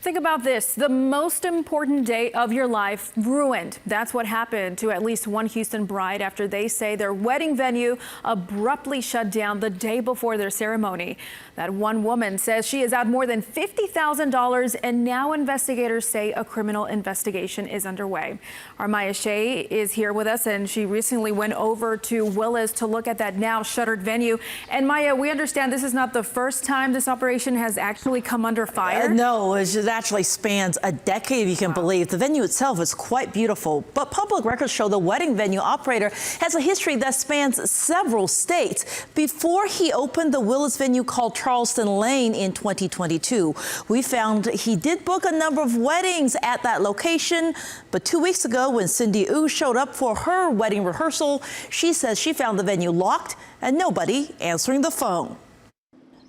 Think about this, the most important day of your life ruined. That's what happened to at least one Houston bride after they say their wedding venue abruptly shut down the day before their ceremony. That one woman says she is out more than $50,000, and now investigators say a criminal investigation is underway. Our Maya Shea is here with us, and she recently went over to Willis to look at that now shuttered venue. And Maya, we understand this is not the first time this operation has actually come under fire. No, it actually spans a decade, if you can believe. The venue itself is quite beautiful, but public records show the wedding venue operator has a history that spans several states. Before he opened the Willis venue called Charleston Lane in 2022, we found he did book a number of weddings at that location. But 2 weeks ago, when Cindy Wu showed up for her wedding rehearsal, she says she found the venue locked and nobody answering the phone.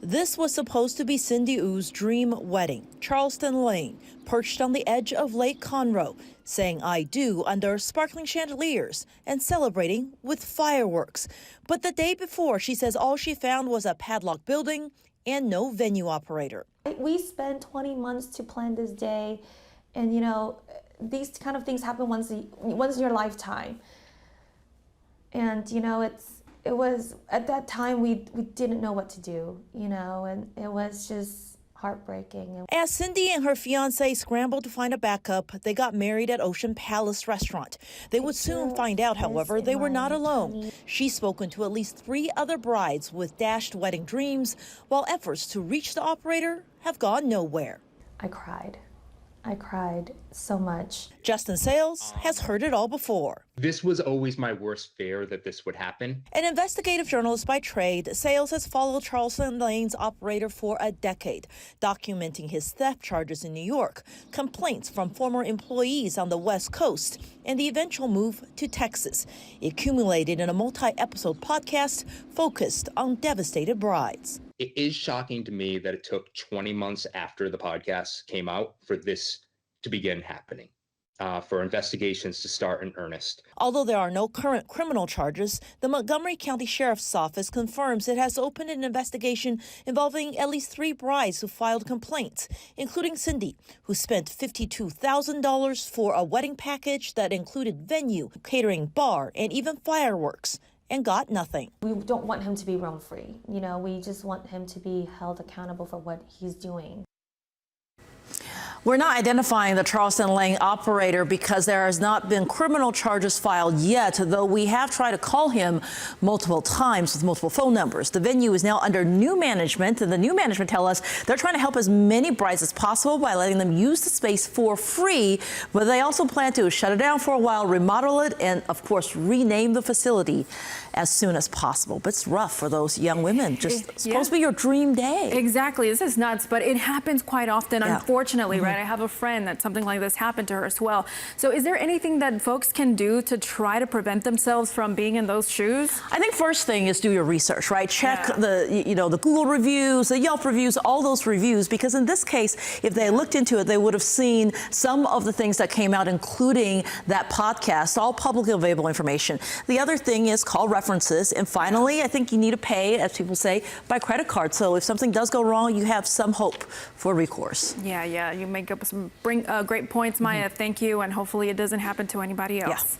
This was supposed to be Cindy Wu's dream wedding, Charleston Lane, perched on the edge of Lake Conroe, saying "I do" under sparkling chandeliers and celebrating with fireworks. But the day before, she says all she found was a padlocked building and no venue operator. We spent 20 months to plan this day, and you know, these kind of things happen once in your lifetime. And you know, it was at that time we didn't know what to do, you know, and it was just heartbreaking. As Cindy and her fiance scrambled to find a backup, they got married at Ocean Palace Restaurant. They would soon find out, however, they were not alone. She's spoken to at least 3 other brides with dashed wedding dreams, while efforts to reach the operator have gone nowhere. I cried so much. Justin Sales has heard it all before. This was always my worst fear, that this would happen. An investigative journalist by trade, Sales has followed Charleston Lane's operator for a decade, documenting his theft charges in New York, complaints from former employees on the West Coast, and the eventual move to Texas. It accumulated in a multi-episode podcast focused on devastated brides. It is shocking to me that it took 20 months after the podcast came out for this to begin happening, for investigations to start in earnest. Although there are no current criminal charges, the Montgomery County Sheriff's Office confirms it has opened an investigation involving at least 3 brides who filed complaints, including Cindy, who spent $52,000 for a wedding package that included venue, catering, bar, and even fireworks, and got nothing. We don't want him to be roam free. You know, we just want him to be held accountable for what he's doing. We're not identifying the Charleston Lane operator because there has not been criminal charges filed yet, though we have tried to call him multiple times with multiple phone numbers. The venue is now under new management, and the new management tell us they're trying to help as many brides as possible by letting them use the space for free, but they also plan to shut it down for a while, remodel it, and of course rename the facility as soon as possible. But it's rough for those young women. Just supposed to be your dream day. Exactly. This is nuts, but it happens quite often, unfortunately, right? I have a friend that something like this happened to her as well. So is there anything that folks can do to try to prevent themselves from being in those shoes? I think first thing is do your research, right? Check the Google reviews, the Yelp reviews, all those reviews, because in this case, if they looked into it, they would have seen some of the things that came out, including that podcast, all publicly available information. The other thing is call references. And finally, I think you need to pay, as people say, by credit card. So if something does go wrong, you have some hope for recourse. Yeah, you make up some great points, Maya. Thank you, and hopefully it doesn't happen to anybody else.